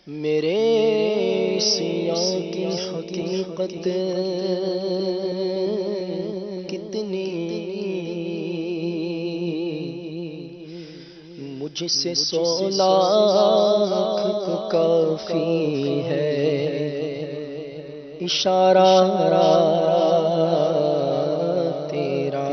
میرے سیاں کی حقیقت کتنی مجھ سے 100 لاکھ کو کافی ہے اشارہ تیرا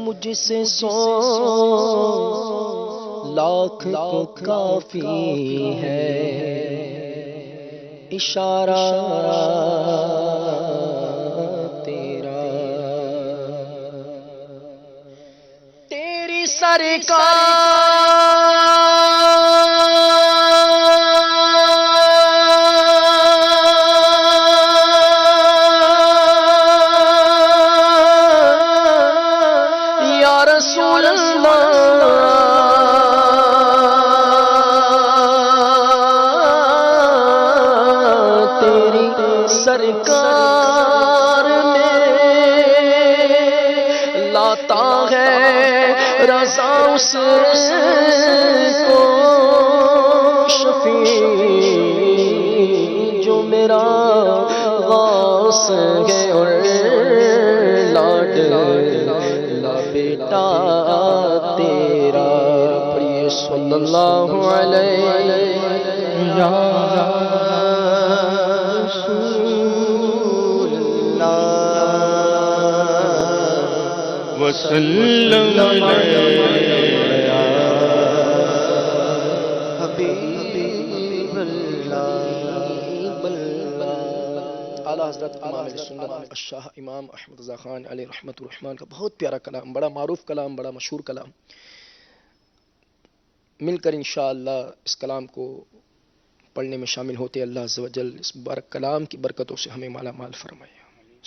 مجھ سے 100 لاکھ کو کافی ہے اشارہ تیرا تیری یا رسول اللہ سرکار میں لاتا ہے رضا اس کو شفیع جو میرا غوث ہے اور لاڈلا بیٹا تیرا پڑھیے صلی اللہ علیہ وسلم حبیب اللہ اعلیٰ حضرت امام سنت الشاہ امام احمد رضا خان علیہ رحمۃ الرحمن کا بہت پیارا کلام، بڑا معروف کلام، بڑا مشہور کلام. مل کر انشاءاللہ اس کلام کو پڑھنے میں شامل ہوتے اللہ عز و جل اس مبارک کلام کی برکتوں سے ہمیں مالا مال فرمائے.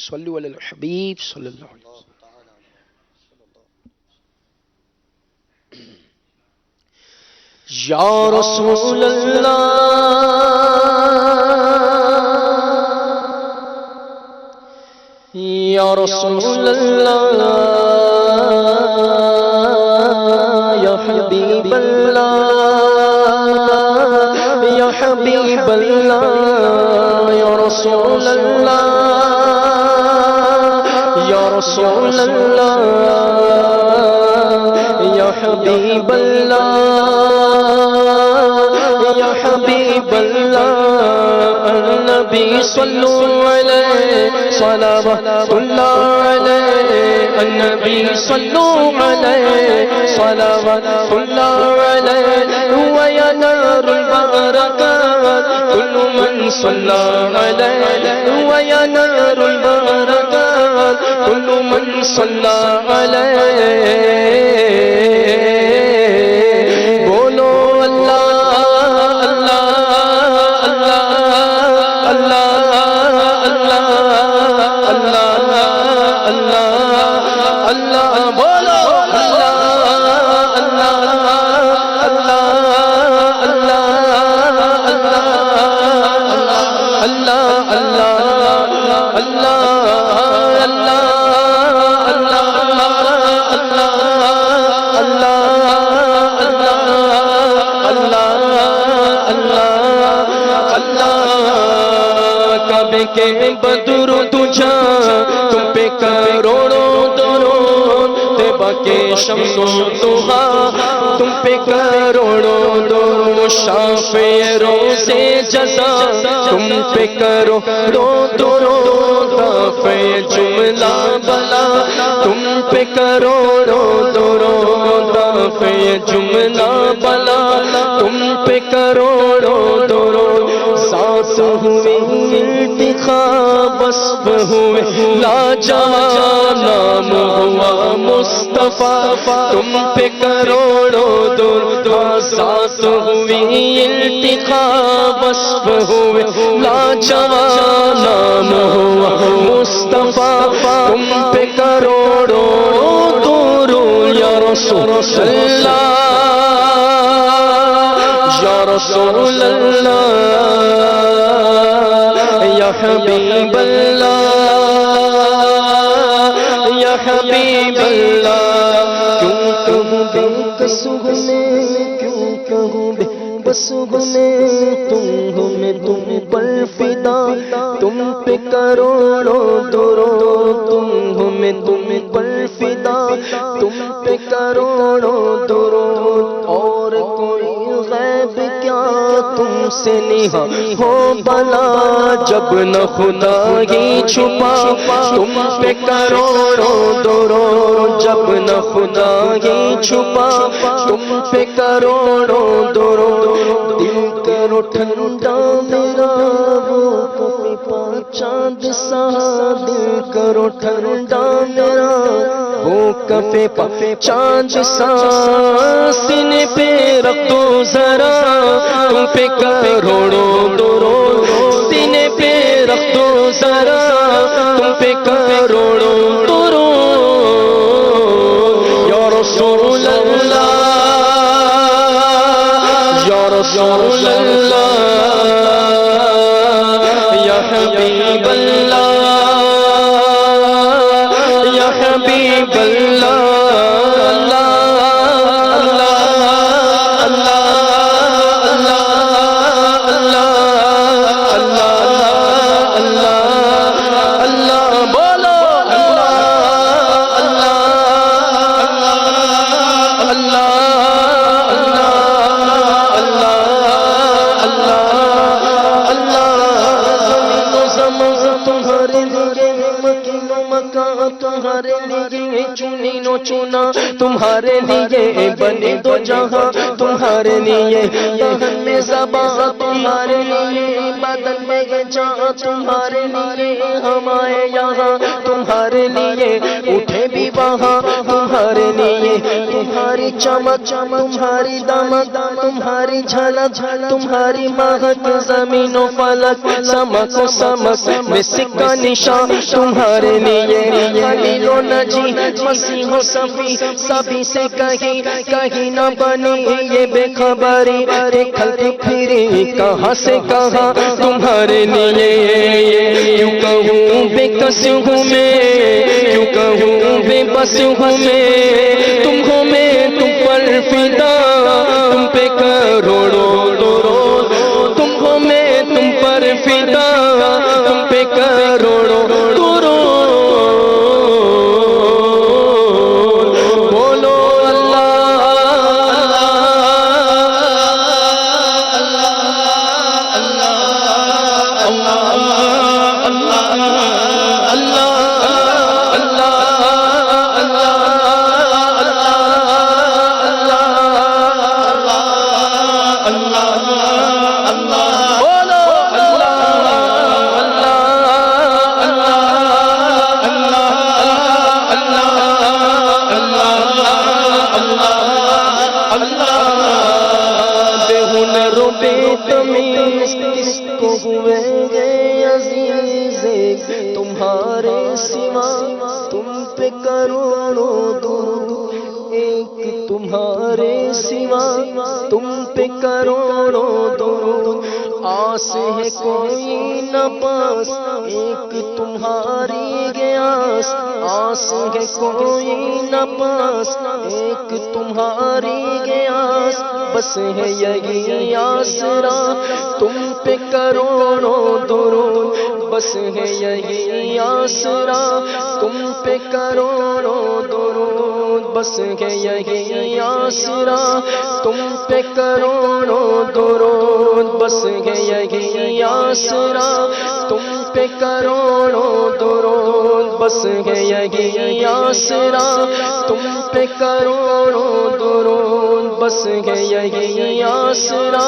صلو علی الحبیب صلی اللہ علیہ وسلم. یا رسول اللہ یا رسول اللہ یا حبیب اللہ یا حبیب اللہ یا رسول اللہ یا رسول اللہ یا حبیب اللہ یا حبیب اللہ النبی صلو علیہ صلوات اللہ علیہ النبی صلو علیہ صلوات اللہ علیہ وینار البرکات کل من صلی علیہ وینار البرکات کل من صلی علیہ. کہ بدر تجھا تم پہ کروڑوں درود تیبا کے شمس و ضحا تم پہ کروڑوں درود شافع روز جزا تم پہ کروڑوں درود دافع جملہ بلا تم پہ کروڑوں درود دافع جملہ بلا تم پہ کروڑوں درود ساتھ ہوئی انتخاب وصف ہوئے لاجواب نام ہوا مصطفیٰ تم پہ کروڑوں درود ساتھ ہوئی انتخاب وصف ہوئے لاجواب نام ہوا مصطفیٰ تم پہ کروڑوں درود یا رسول اللہ یا رسول اللہ یا حبیب اللہ یا حبیب اللہ کیوں تم کس ہو میں کیوں کہوں بے بس ہو میں تم ہو میں تم پر فدا تم پہ کروڑوں درود تم ہو میں تم پر فدا تم پہ کروڑوں درود اور کوئی غیب کیا تم سے نہا ہو بلا جب نہ خدا ہی چھپا تم پہ کروڑوں درود جب نہ خدا ہی چھپا تم پہ کروڑوں درود دل کرو ٹھنڈا میرا وہ کفا چاند سا دل کرو ٹھنڈا میرا وہ کفے پا چاند سا سینے پہ رکھ دو ذرا تم پہ کروڑوں درود سینے پہ رکھ دو ذرا تم پہ کروڑوں درود یا رسول اللہ یا رسول اللہ یا حبیب اللہ یا حبیب اللہ تمہارے لیے چنی نو چنا تمہارے لیے بنے دو جہاں تمہارے لیے دہن میں زباں تمہارے لیے بدن میں جہاں تمہارے لیے ہم آئے یہاں تمہارے لیے اٹھے بھی وہاں تمہارے لیے تمہاری چمک تمہاری دمک تمہاری جھلک تمہاری مہک زمین و فلک سمک و سمک میں سکہ نشان تمہارے لیے خلیل و نجی مسیح و صفی سبھی سے کہیں نہ بنی یہ بے خبری کھلک پھری کہاں سے کہاں تمہارے لیے کیوں کہوں بے کس ہوں میں کیوں کہوں بے بس ہوں میں تم ہو میں تم پر فدا تم پہ کروڑوں درود تم ہو میں تم پر فدا تم پہ کروڑوں درود بولو اللہ کس کو ہوئے گے عزیز تمہارے سوا تم پہ کروڑوں درود ایک تمہارے سوا تم پہ کروڑوں درود آس ہے کوئی نہ پاس ایک تمہاری گیاس آس ہے کوئی نہ پاس ایک تمہاری گیاس بس ہے یہی آسرا تم پہ کروڑوں درود بس ہے یہی آسرا تم پہ کروڑوں درود بس ہے یہی آسرا تم پہ کروڑوں درود بس ہے یہی آسرا تم پہ کروڑوں درود بس ہے یہی آسرا تم پہ کروڑوں درود بس ہے یہی آسرا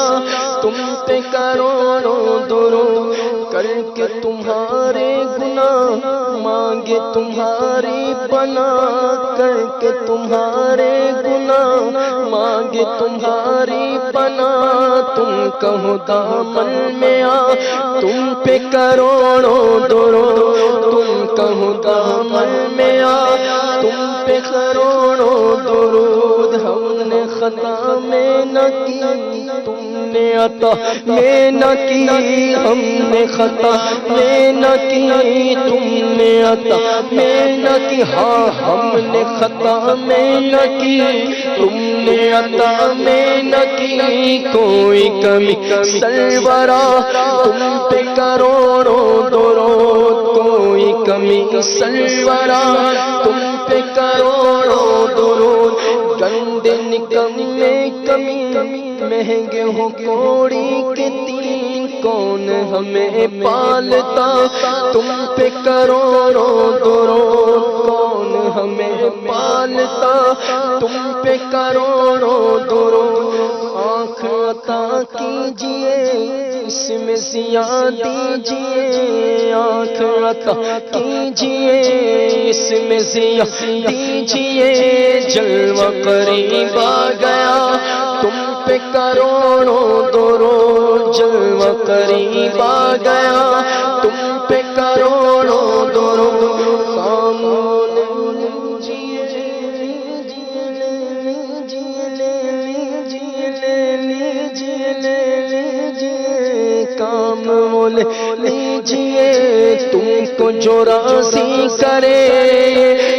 تم پہ کروڑوں درود کر کے تمہارے گناہ مانگے تمہاری پناہ کر کے تمہارے گناہ مانگے تمہاری پناہ تم کہو دامن میں آ تم پہ کروڑوں درود تم کہو دامن میں آ تم پہ کروڑوں درود ہم نے خطا میں نہ کی تم نے عطا میں نہ کی ہم نے خطا میں نہ کی تم نے عطا میں نہ کی ہاں ہم نے خطا میں نہ کی تم نے عطا میں نہ کی کوئی کمی سرورا، تم پہ کروڑوں درود کوئی کمی سرورا، تم پہ کروڑوں درود، گندے نکمے کمی مہنگے ہو کوڑی کے تین کون ہمیں پالتا، تم پہ کروڑوں درود کون ہمیں پالتا، تم پہ کروڑوں درود، آنکھ عطا کیجئے اس میں ضیاء دیجئے، آنکھ عطا کیجئے اس میں ضیاء دیجئے، جلوہ قریب آ گیا تم پہ کروڑوں درود، جلوہ قریب آ گیا تم پہ کروڑوں درود، کاموں کام لے لیجئے تم کو جو راضی کرے،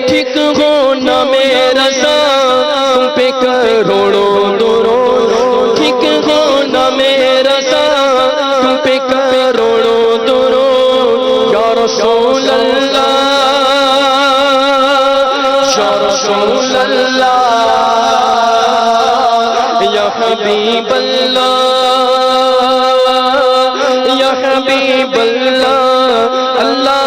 ٹھیک ہو نہ میرا تم پہ کروڑوں درود، ٹھیک ہو نہ میرا تم پہ کروڑوں درود، یا رسول اللہ یا رسول اللہ یا حبیب اللہ یا حبیب اللہ، اللہ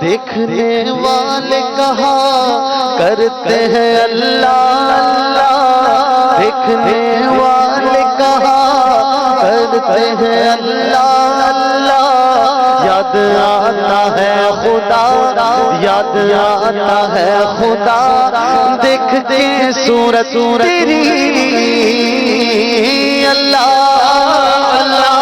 دیکھنے والے کہا کرتے ہیں اللہ اللہ، دیکھنے والے کہا کرتے ہیں اللہ اللہ، یاد آتا ہے خدا یاد آتا ہے خدا، دیکھ کے صورت تیری اللہ اللہ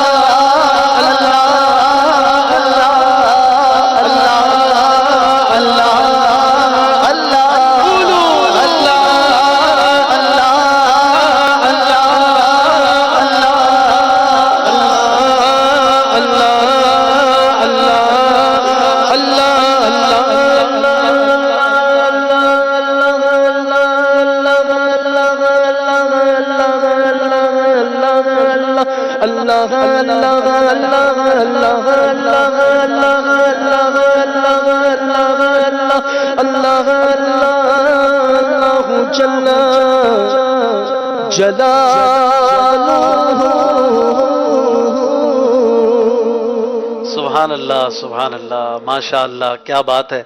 سبحان اللہ سبحان اللہ، ماشاء اللہ، کیا بات ہے۔